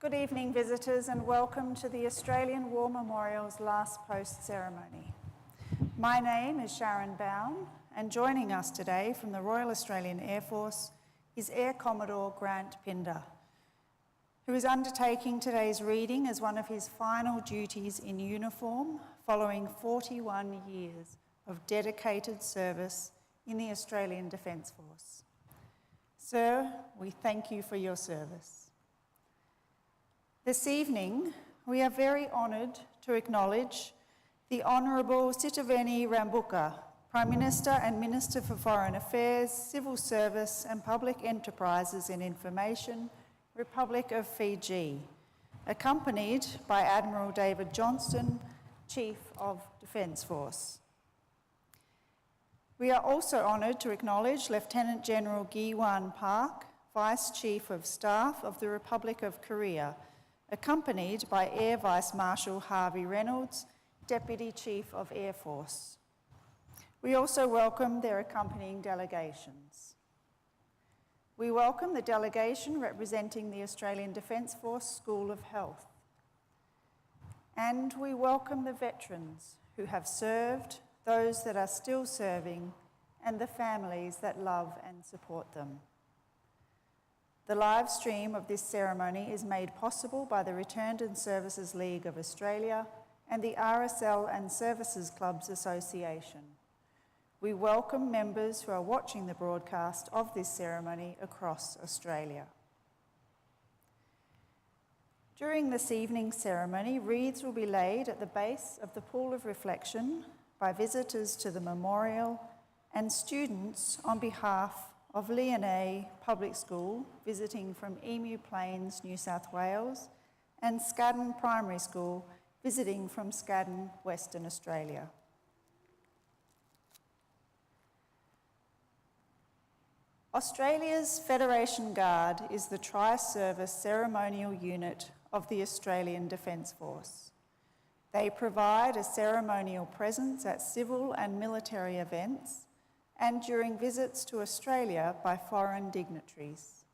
Good evening, visitors, and welcome to the Australian War Memorial's Last Post ceremony. My name is Sharon Bown, and joining us today from the Royal Australian Air Force is Air Commodore Grant Pinder, who is undertaking today's reading as one of his final duties in uniform following 41 years of dedicated service in the Australian Defence Force. Sir, we thank you for your service. This evening, we are very honoured to acknowledge the Honourable Sitiveni Rabuka, Prime Minister and Minister for Foreign Affairs, Civil Service and Public Enterprises and Information, Republic of Fiji, accompanied by Admiral David Johnston, Chief of Defence Force. We are also honoured to acknowledge Lieutenant General Gi-wan Park, Vice Chief of Staff of the Republic of Korea, accompanied by Air Vice Marshal Harvey Reynolds, Deputy Chief of Air Force. We also welcome their accompanying delegations. We welcome the delegation representing the Australian Defence Force School of Health. And we welcome the veterans who have served, those that are still serving, and the families that love and support them. The live stream of this ceremony is made possible by the Returned and Services League of Australia and the RSL and Services Clubs Association. We welcome members who are watching the broadcast of this ceremony across Australia. During this evening's ceremony, wreaths will be laid at the base of the pool of reflection by visitors to the memorial and students on behalf of Leonay Public School visiting from Emu Plains, New South Wales, and Scadden Primary School visiting from Scadden, Western Australia. Australia's Federation Guard is the tri-service ceremonial unit of the Australian Defence Force. They provide a ceremonial presence at civil and military events and during visits to Australia by foreign dignitaries.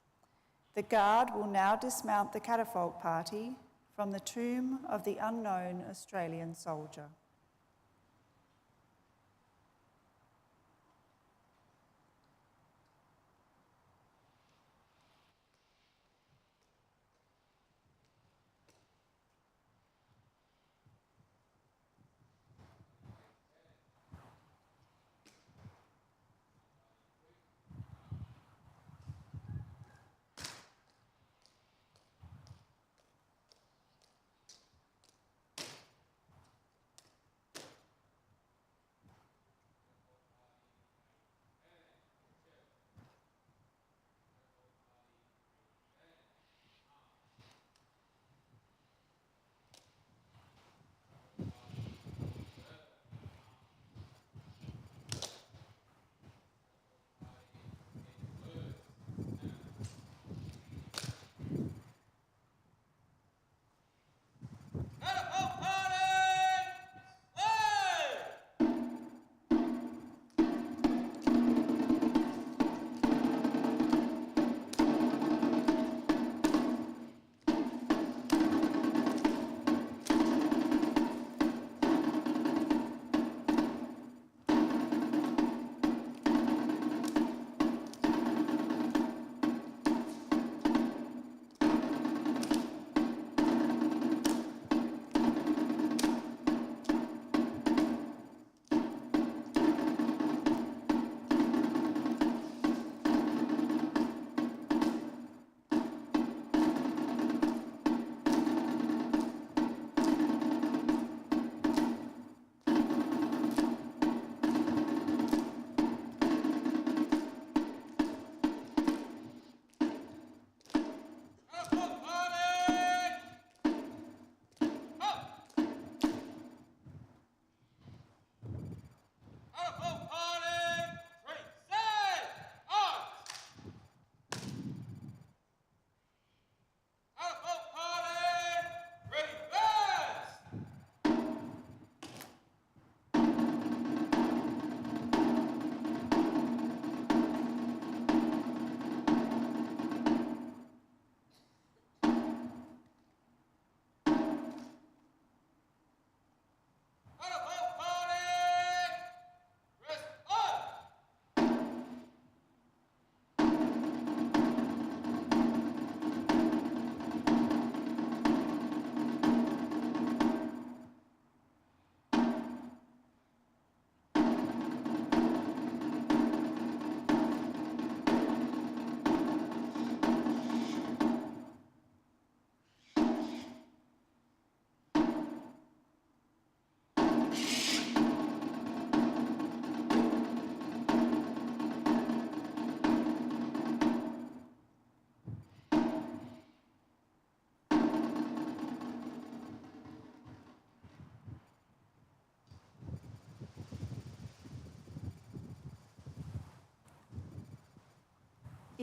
The Guard will now dismount the catafalque party from the tomb of the unknown Australian soldier.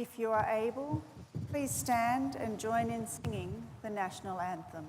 If you are able, please stand and join in singing the national anthem.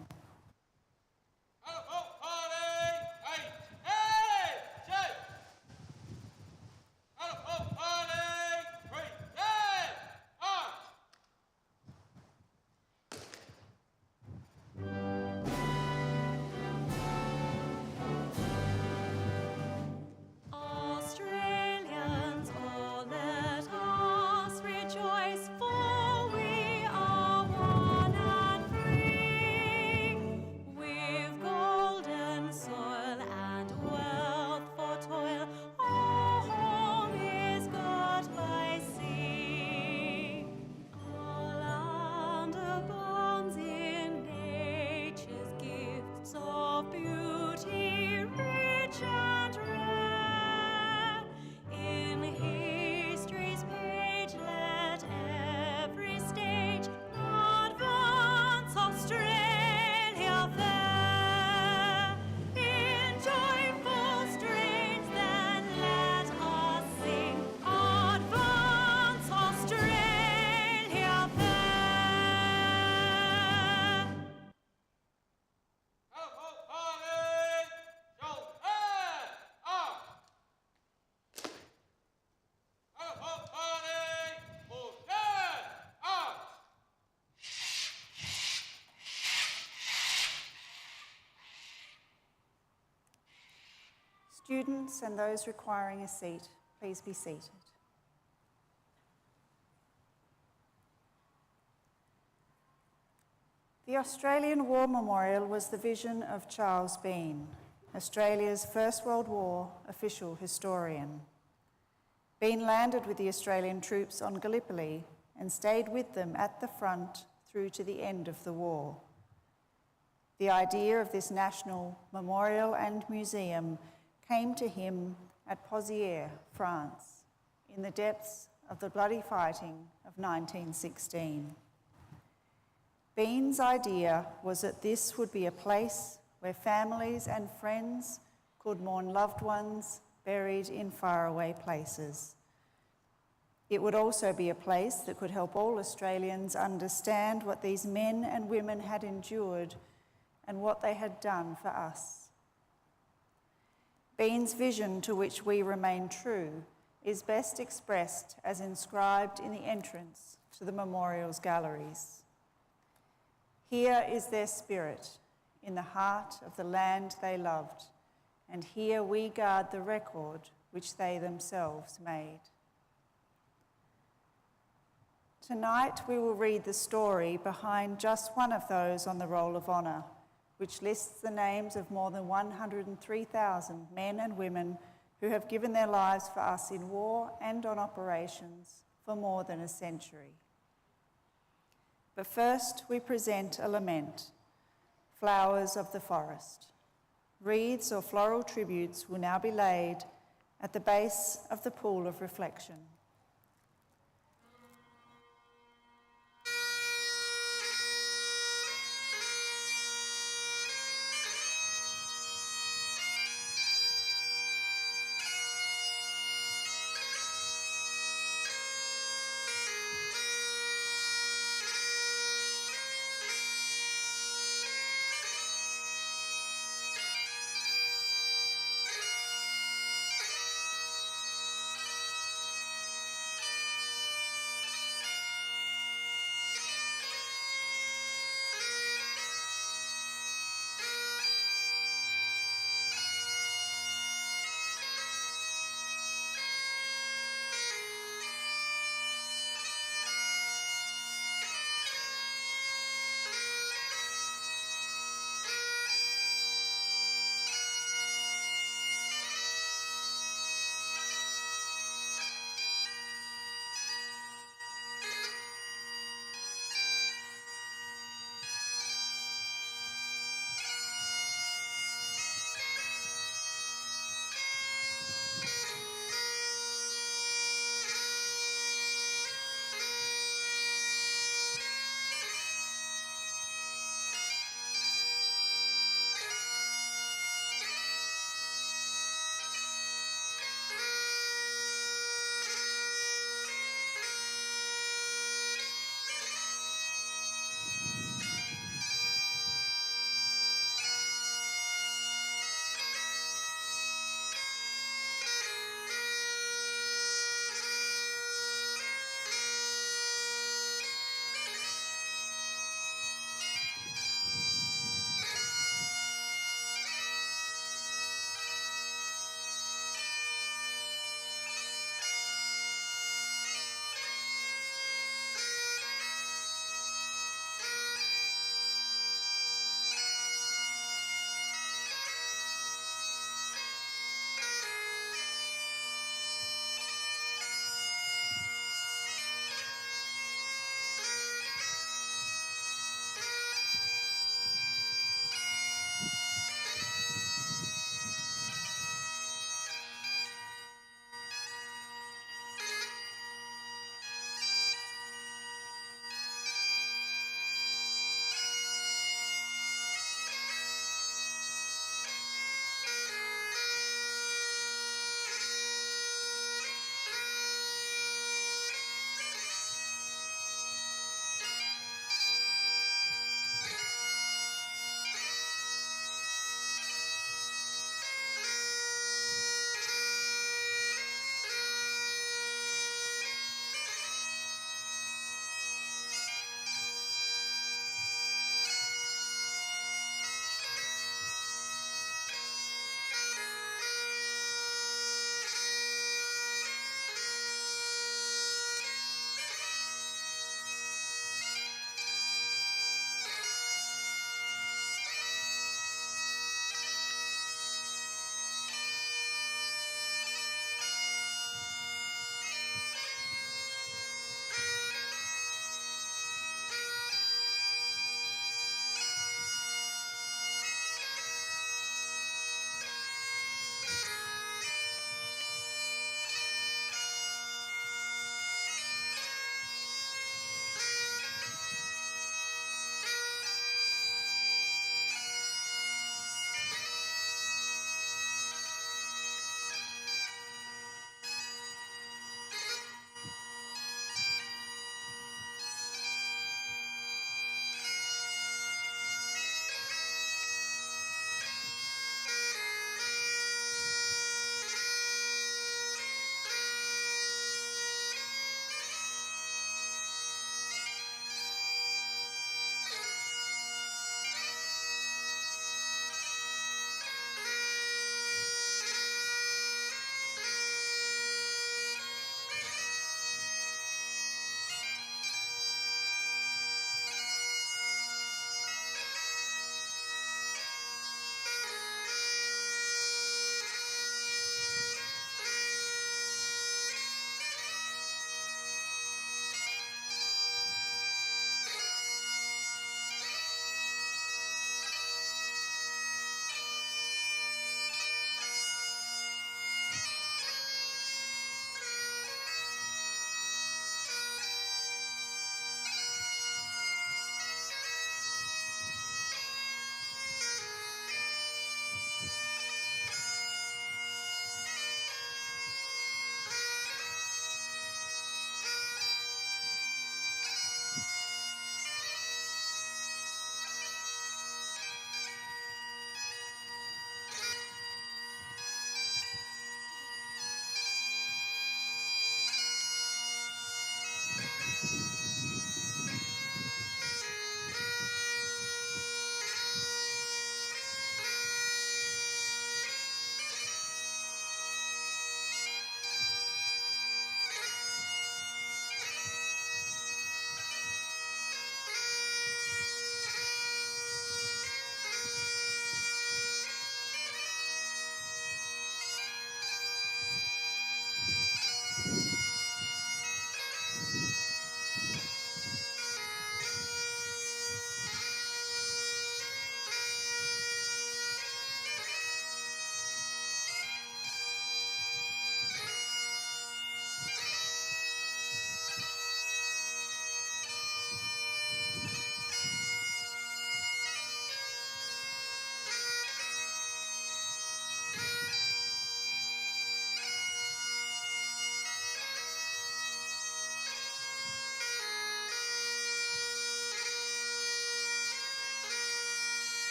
Students and those requiring a seat, please be seated. The Australian War Memorial was the vision of Charles Bean, Australia's First World War official historian. Bean landed with the Australian troops on Gallipoli and stayed with them at the front through to the end of the war. The idea of this national memorial and museum came to him at Pozières, France, in the depths of the bloody fighting of 1916. Bean's idea was that this would be a place where families and friends could mourn loved ones buried in faraway places. It would also be a place that could help all Australians understand what these men and women had endured and what they had done for us. Bean's vision, to which we remain true, is best expressed as inscribed in the entrance to the memorial's galleries. Here is their spirit, in the heart of the land they loved, and here we guard the record which they themselves made. Tonight we will read the story behind just one of those on the Roll of Honour, which lists the names of more than 103,000 men and women who have given their lives for us in war and on operations for more than a century. But first we present a lament, Flowers of the Forest. Wreaths or floral tributes will now be laid at the base of the pool of reflection.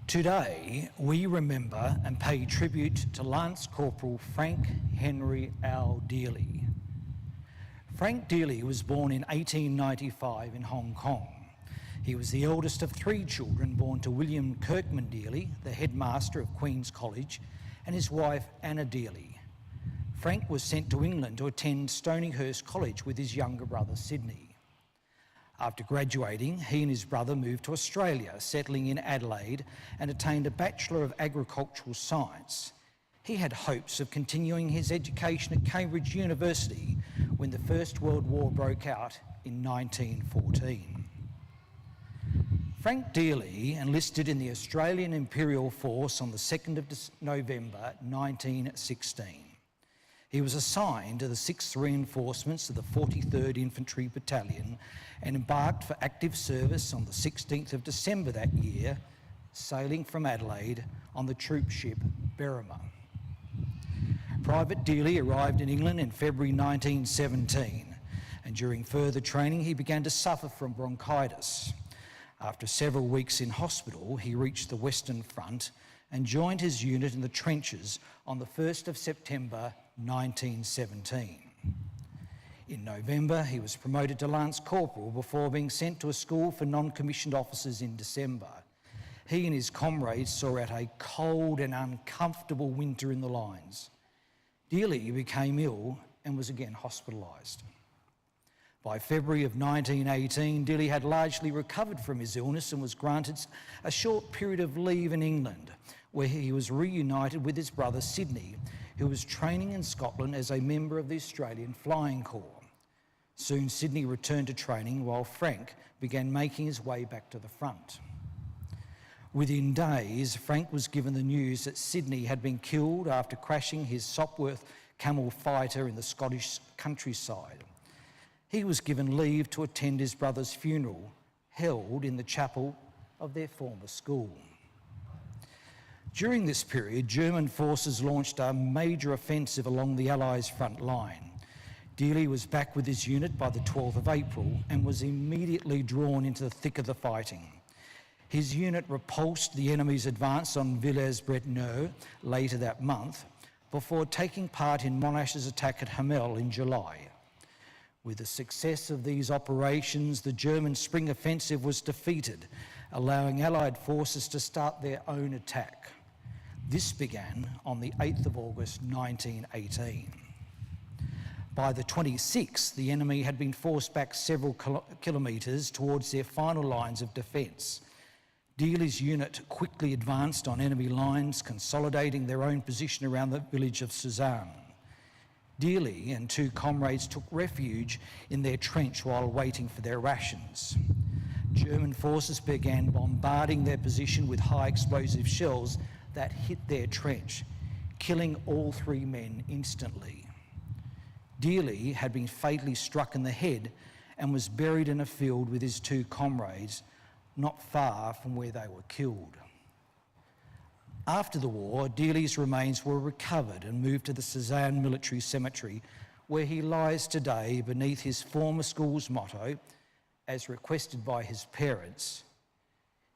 Today, we remember and pay tribute to Lance Corporal Frank Henry Ough Dealy. Frank Dealy was born in 1895 in Hong Kong. He was the eldest of 3 children born to William Kirkman Dealy, the headmaster of Queen's College, and his wife Anna Dealy. Frank was sent to England to attend Stonyhurst College with his younger brother Sydney. After graduating, he and his brother moved to Australia, settling in Adelaide, and attained a Bachelor of Agricultural Science. He had hopes of continuing his education at Cambridge University when the First World War broke out in 1914. Frank Dealy enlisted in the Australian Imperial Force on the 2nd of November 1916. He was assigned to the 6th Reinforcements of the 43rd Infantry Battalion and embarked for active service on the 16th of December that year, sailing from Adelaide on the troop ship Berrima. Private Dealy arrived in England in February 1917, and during further training he began to suffer from bronchitis. After several weeks in hospital, he reached the Western Front and joined his unit in the trenches on the 1st of September 1917. In November, he was promoted to Lance Corporal before being sent to a school for non-commissioned officers in December. He and his comrades saw out a cold and uncomfortable winter in the lines. Dealy became ill and was again hospitalised. By February of 1918, Dealy had largely recovered from his illness and was granted a short period of leave in England, where he was reunited with his brother Sydney, who was training in Scotland as a member of the Australian Flying Corps. Soon Sydney returned to training while Frank began making his way back to the front. Within days, Frank was given the news that Sydney had been killed after crashing his Sopwith Camel fighter in the Scottish countryside. He was given leave to attend his brother's funeral, held in the chapel of their former school. During this period, German forces launched a major offensive along the Allies' front line. Dealy was back with his unit by the 12th of April and was immediately drawn into the thick of the fighting. His unit repulsed the enemy's advance on Villers-Bretonneux later that month, before taking part in Monash's attack at Hamel in July. With the success of these operations, the German spring offensive was defeated, allowing Allied forces to start their own attack. This began on the 8th of August 1918. By the 26th, the enemy had been forced back several kilometres towards their final lines of defence. Dealy's unit quickly advanced on enemy lines, consolidating their own position around the village of Suzanne. Dealy and 2 comrades took refuge in their trench while waiting for their rations. German forces began bombarding their position with high explosive shells that hit their trench, killing all 3 men instantly. Dealy had been fatally struck in the head and was buried in a field with his 2 comrades, not far from where they were killed. After the war, Dealy's remains were recovered and moved to the Suzanne Military Cemetery, where he lies today beneath his former school's motto, as requested by his parents.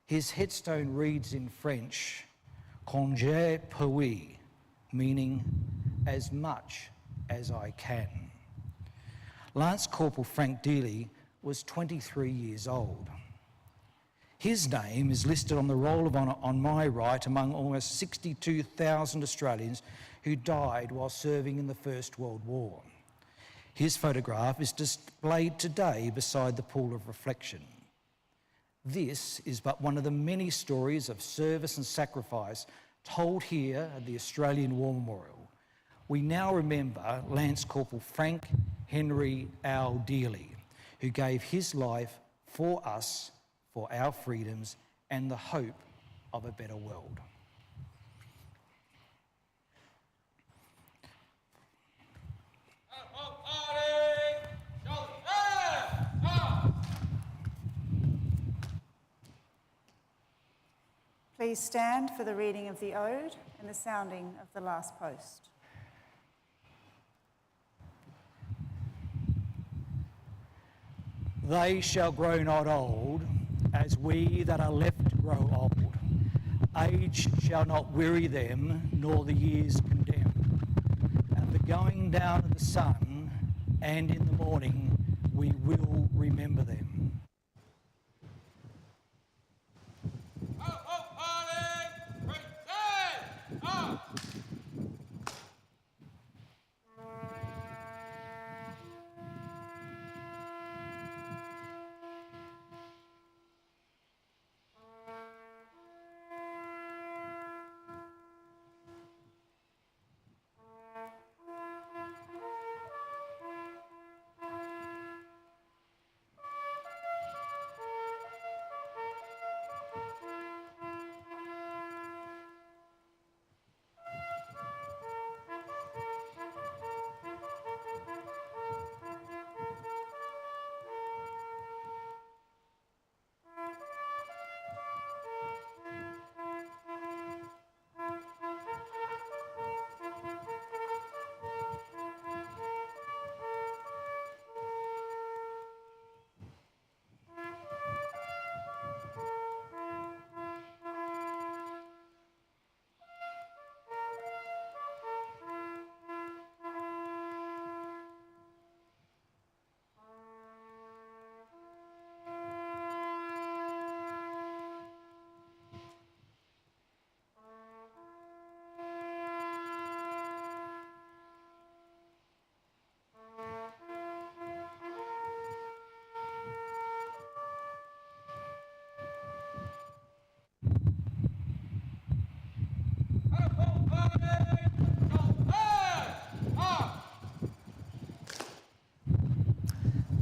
His headstone reads in French, "Quand je puis," meaning as much as I can. Lance Corporal Frank Dealy was 23 years old. His name is listed on the roll of honour on my right among almost 62,000 Australians who died while serving in the First World War. His photograph is displayed today beside the pool of reflection. This is but one of the many stories of service and sacrifice told here at the Australian War Memorial. We now remember Lance Corporal Frank Henry Ough Dealy, who gave his life for us, for our freedoms and the hope of a better world. Please stand for the reading of the Ode and the sounding of the last post. They shall grow not old, as we that are left grow old. Age shall not weary them, nor the years condemn. At the going down of the sun and in the morning, we will remember them.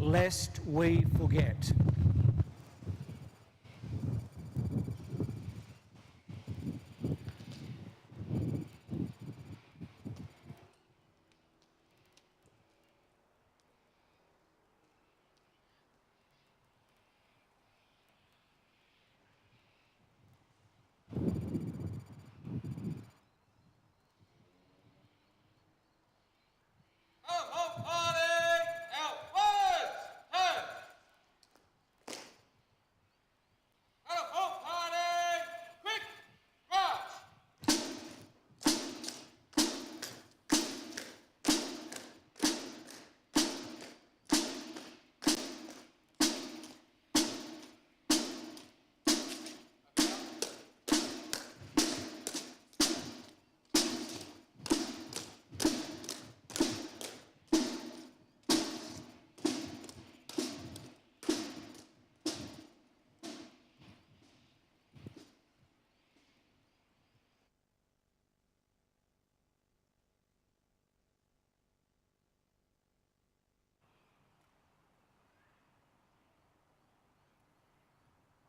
Lest we forget.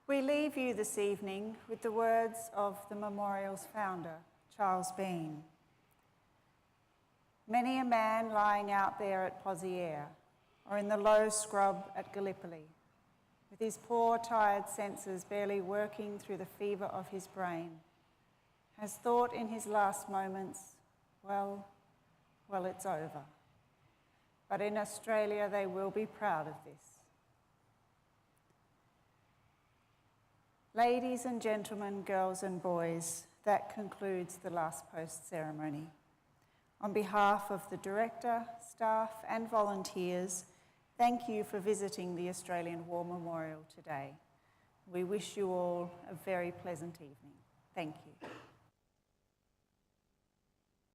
We leave you this evening with the words of the memorial's founder, Charles Bean. Many a man lying out there at Pozieres or in the low scrub at Gallipoli, with his poor, tired senses barely working through the fever of his brain, has thought in his last moments, well, it's over. But in Australia, they will be proud of this. Ladies and gentlemen, girls and boys, that concludes the last post ceremony. On behalf of the director, staff and volunteers, thank you for visiting the Australian War Memorial today. We wish you all a very pleasant evening. Thank you.